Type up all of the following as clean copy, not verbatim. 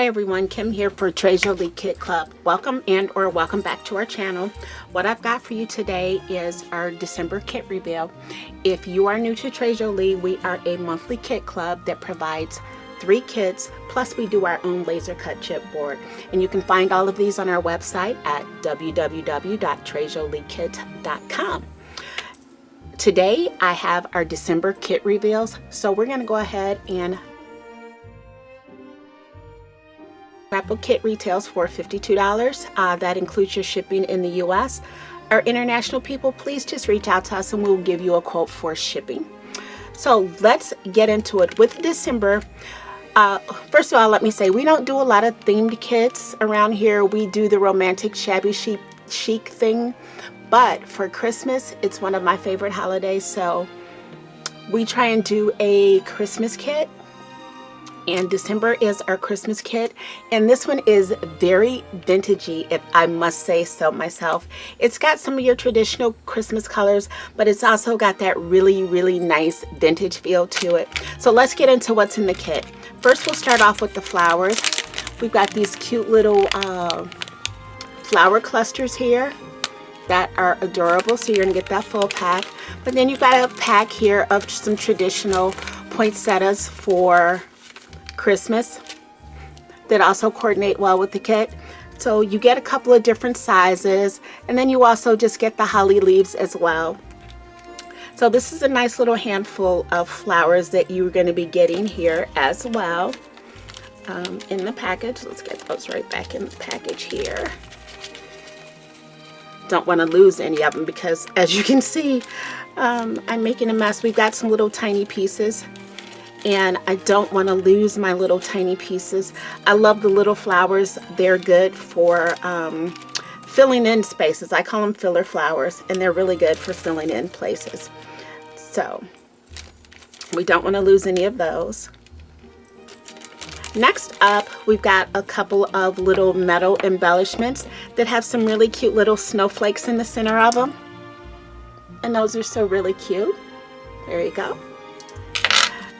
Hi everyone, Kim here for Treasure Lee Kit Club. Welcome or welcome back to our channel. What I've got for you today is our December kit reveal. If you are new to Treasure Lee, we are a monthly kit club that provides 3 kits, plus we do our own laser cut chipboard. And you can find all of these on our website at www.treasureleekit.com. Today I have our December kit reveals, so we're going to go ahead and Scrapbook kit retails for $52. That includes your shipping in the US. Our international people, please just reach out to us and we'll give you a quote for shipping. So let's get into it. With December, first of all, let me say we don't do a lot of themed kits around here. We do the romantic shabby chic thing, but for Christmas, it's one of my favorite holidays, so we try and do a Christmas kit. And December is our Christmas kit, and this one is very vintagey, if I must say so myself. It's got some of your traditional Christmas colors, but it's also got that really nice vintage feel to it. So let's get into what's in the kit. First, we'll start off with the flowers. We've got these cute little flower clusters here that are adorable, so you're gonna get that full pack. But then you've got a pack here of some traditional poinsettias for Christmas that also coordinate well with the kit. So you get a couple of different sizes, and then you also just get the holly leaves as well. So this is a nice little handful of flowers that you're going to be getting here as well in the package. Let's get those right back in the package here. Don't want to lose any of them because, as you can see, I'm making a mess. We've got some little tiny pieces, and I don't want to lose my little tiny pieces. I love the little flowers. They're good for filling in spaces. I call them filler flowers, and they're really good for filling in places. So we don't want to lose any of those. Next up, we've got a couple of little metal embellishments that have some really cute little snowflakes in the center of them. And those are so really cute. There you go.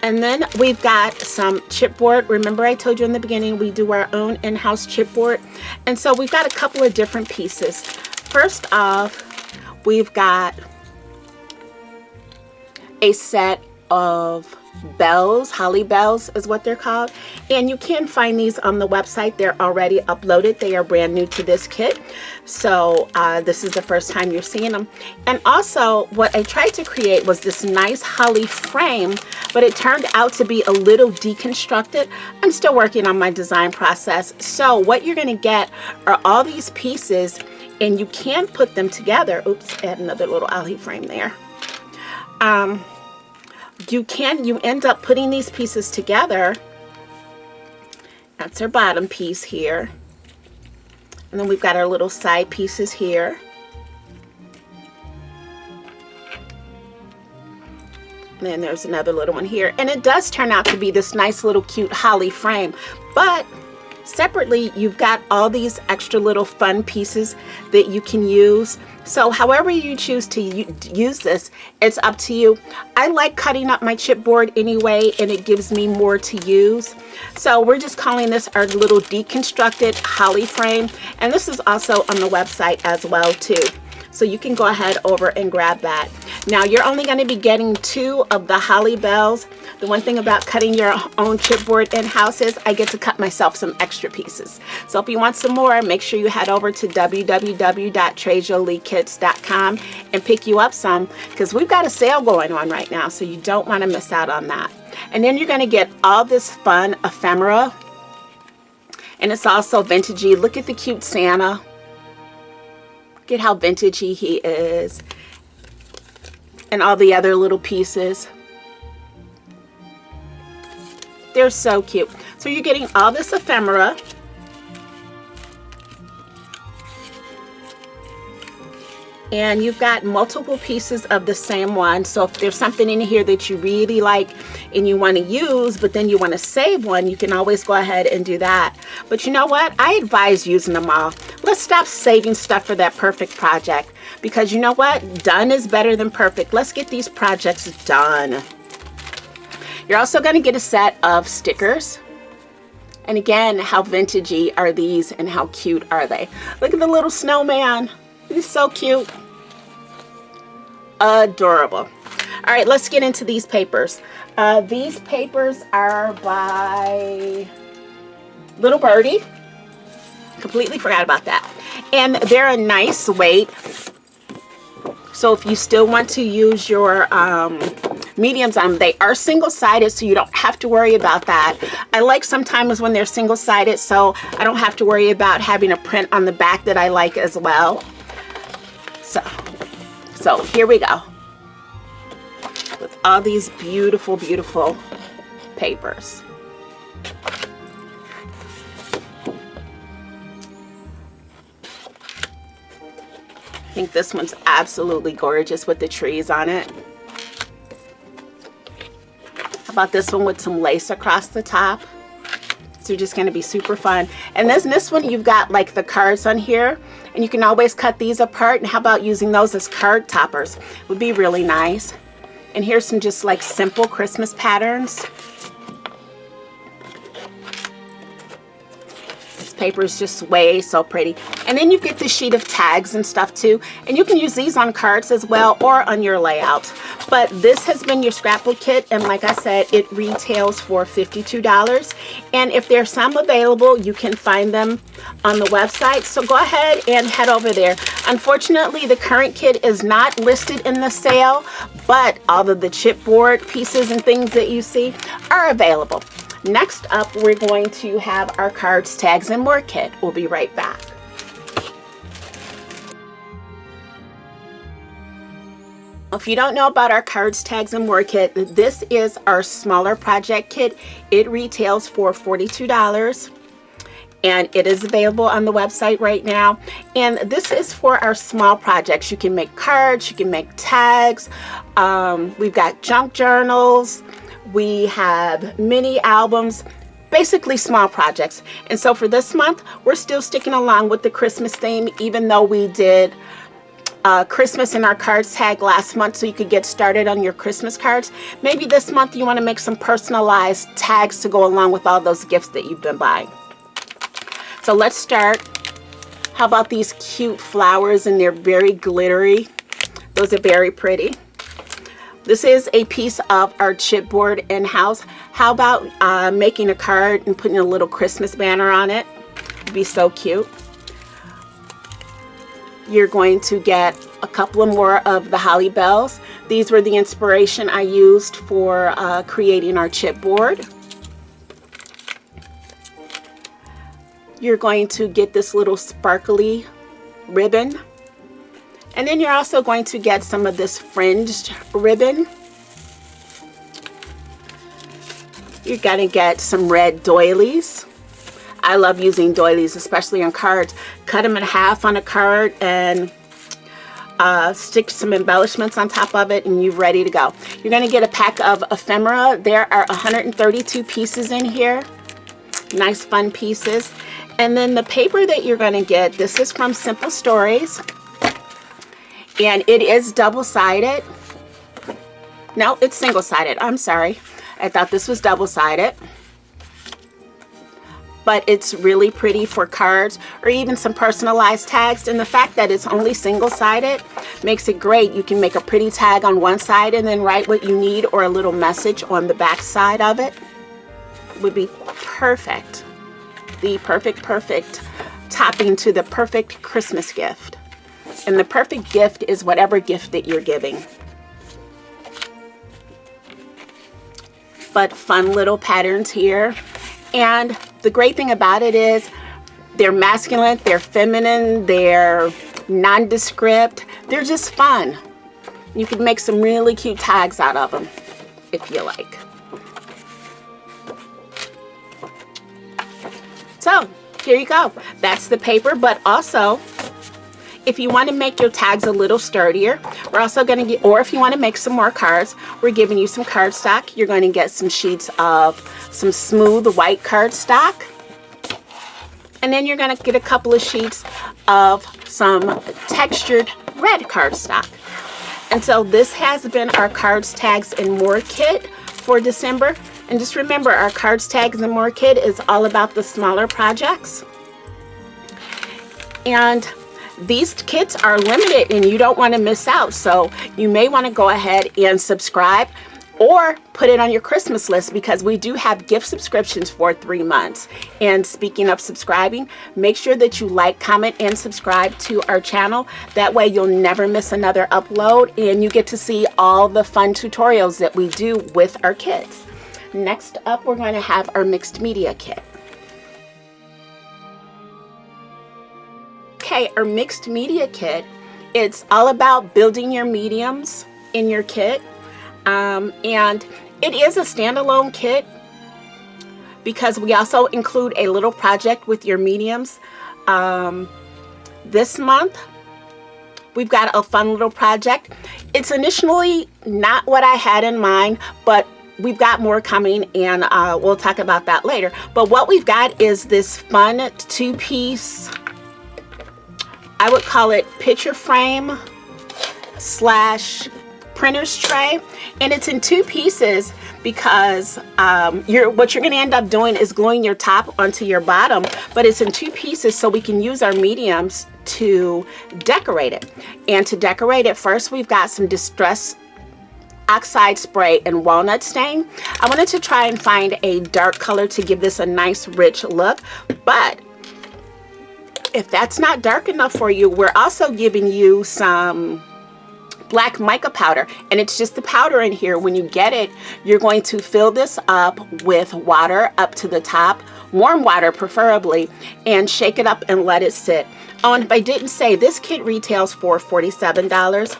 And then we've got some chipboard. Remember I told you in the beginning we do our own in-house chipboard. And so we've got a couple of different pieces. First off, we've got a set of bells. Holly bells is what they're called. And you can find these on the website. They're already uploaded. They are brand new to this kit. So this is the first time you're seeing them. And also what I tried to create was this nice holly frame, but it turned out to be a little deconstructed. I'm still working on my design process. So what you're going to get are all these pieces, and you can put them together. Oops, add another little holly frame there. You end up putting these pieces together. That's our bottom piece here. And then we've got our little side pieces here. And then there's another little one here. And it does turn out to be this nice little cute holly frame. But separately, you've got all these extra little fun pieces that you can use. So however you choose to use this, it's up to you. I like cutting up my chipboard anyway, and it gives me more to use. So we're just calling this our little deconstructed holly frame. And this is also on the website as well too. So you can go ahead over and grab that. Now you're only going to be getting 2 of the holly bells. The one thing about cutting your own chipboard in-house is I get to cut myself some extra pieces. So if you want some more, make sure you head over to www.treasureleekits.com and pick you up some, because we've got a sale going on right now, so you don't want to miss out on that. And then you're going to get all this fun ephemera, and it's also vintagey. Look at the cute Santa. Look at how vintagey he is, and all the other little pieces. They're so cute. So you're getting all this ephemera. And you've got multiple pieces of the same one. So if there's something in here that you really like and you want to use, but then you want to save one, you can always go ahead and do that. But you know what? I advise using them all. Let's stop saving stuff for that perfect project, because you know what? Done is better than perfect. Let's get these projects done. You're also going to get a set of stickers. And again, how vintagey are these and how cute are they? Look at the little snowman. He's so cute. Adorable. All right, let's get into these papers. These papers are by Little Birdie. Completely forgot about that. And they're a nice weight. So if you still want to use your mediums on them, they are single-sided, so you don't have to worry about that. I like sometimes when they're single-sided, so I don't have to worry about having a print on the back that I like as well. So here we go. With all these beautiful, beautiful papers. I think this one's absolutely gorgeous with the trees on it. How about this one with some lace across the top? So just going to be super fun. And then this one, you've got like the cards on here, and you can always cut these apart. And how about using those as card toppers? Would be really nice. And here's some just like simple Christmas patterns. This paper is just way so pretty. And then you get the sheet of tags and stuff too. And you can use these on cards as well or on your layout. But this has been your scrapbook kit, and like I said, it retails for $52. And if there's some available, you can find them on the website. So go ahead and head over there. Unfortunately, the current kit is not listed in the sale, but all of the chipboard pieces and things that you see are available. Next up, we're going to have our cards, tags, and more kit. We'll be right back. If you don't know about our cards, tags, and more kit, this is our smaller project kit. It retails for $42, and it is available on the website right now. And this is for our small projects. You can make cards, you can make tags. We've got junk journals. We have mini albums, basically small projects. And so for this month, we're still sticking along with the Christmas theme, even though we did Christmas in our cards tag last month, so you could get started on your Christmas cards. Maybe this month you want to make some personalized tags to go along with all those gifts that you've been buying. So let's start. How about these cute flowers, and they're very glittery. Those are very pretty. This is a piece of our chipboard in-house. How about making a card and putting a little Christmas banner on it? It'd be so cute. You're going to get a couple of more of the holly bells. These were the inspiration I used for creating our chipboard. You're going to get this little sparkly ribbon. And then you're also going to get some of this fringed ribbon. You're going to get some red doilies. I love using doilies, especially on cards. Cut them in half on a card and stick some embellishments on top of it, and you're ready to go. You're going to get a pack of ephemera. There are 132 pieces in here. Nice fun pieces. And then the paper that you're going to get, this is from Simple Stories. And it is double-sided. No, it's single-sided. I'm sorry. I thought this was double-sided. But it's really pretty for cards or even some personalized tags. And the fact that it's only single-sided makes it great. You can make a pretty tag on one side and then write what you need, or a little message on the back side of it. Would be perfect. The perfect topping to the perfect Christmas gift. And the perfect gift is whatever gift that you're giving. But fun little patterns here. And the great thing about it is they're masculine, they're feminine, they're nondescript. They're just fun. You can make some really cute tags out of them if you like. So here you go. That's the paper, but also if you want to make your tags a little sturdier, we're also going to get, or if you want to make some more cards, we're giving you some cardstock. You're going to get some sheets of some smooth white cardstock. And then you're going to get a couple of sheets of some textured red cardstock. And so this has been our cards, tags, and more kit for December. And just remember, our cards, tags, and more kit is all about the smaller projects. And these kits are limited and you don't want to miss out. So you may want to go ahead and subscribe or put it on your Christmas list, because we do have gift subscriptions for 3 months. And speaking of subscribing, make sure that you like, comment, and subscribe to our channel. That way you'll never miss another upload and you get to see all the fun tutorials that we do with our kits. Next up, we're going to have our mixed media kit. Okay, our mixed media kit, it's all about building your mediums in your kit. And it is a standalone kit because we also include a little project with your mediums. This month, we've got a fun little project. It's initially not what I had in mind, but we've got more coming, and we'll talk about that later. But what we've got is this fun 2-piece, I would call it picture frame / printer's tray, and it's in 2 pieces because what you're going to end up doing is gluing your top onto your bottom, but it's in 2 pieces so we can use our mediums to decorate it. And to decorate it, first we've got some Distress Oxide spray and walnut stain. I wanted to try and find a dark color to give this a nice rich look, but if that's not dark enough for you, we're also giving you some black mica powder, and it's just the powder in here. When you get it, you're going to fill this up with water up to the top, warm water preferably, and shake it up and let it sit. Oh, and if I didn't say, this kit retails for $47.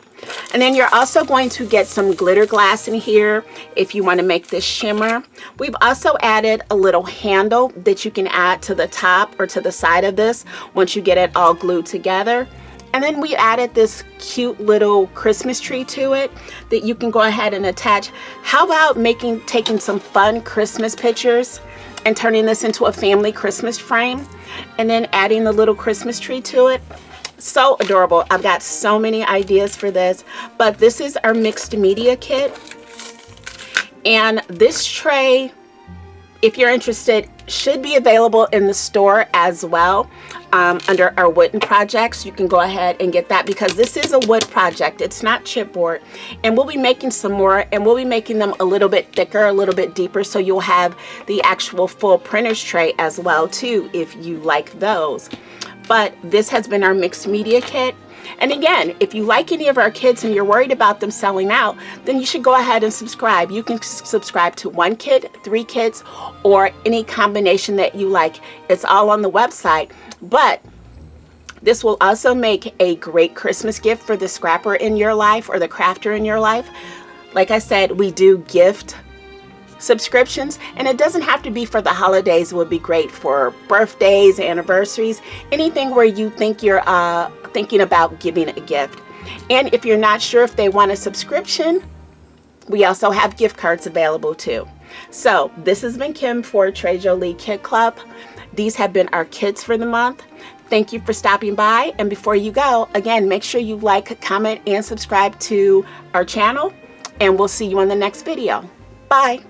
And then you're also going to get some glitter glass in here if you want to make this shimmer. We've also added a little handle that you can add to the top or to the side of this once you get it all glued together. And then we added this cute little Christmas tree to it that you can go ahead and attach. How about taking some fun Christmas pictures and turning this into a family Christmas frame, and then adding the little Christmas tree to it? So adorable. I've got so many ideas for this, but this is our mixed media kit. And this tray, if you're interested, should be available in the store as well. Under our wooden projects, you can go ahead and get that, because this is a wood project. It's not chipboard, and we'll be making some more, and we'll be making them a little bit thicker, a little bit deeper, so you'll have the actual full printer's tray as well too, if you like those. But this has been our mixed media kit. And again, if you like any of our kits and you're worried about them selling out, then you should go ahead and subscribe. You can subscribe to 1 kit, 3 kits, or any combination that you like. It's all on the website. But this will also make a great Christmas gift for the scrapper in your life or the crafter in your life. Like I said, we do gift subscriptions, and it doesn't have to be for the holidays. It would be great for birthdays, anniversaries, anything where you think you're thinking about giving a gift. And if you're not sure if they want a subscription, we also have gift cards available too. So this has been Kim for Trade Jolie Kit Club. These have been our kits for the month. Thank you for stopping by. And before you go, again, make sure you like, comment, and subscribe to our channel. And we'll see you on the next video. Bye.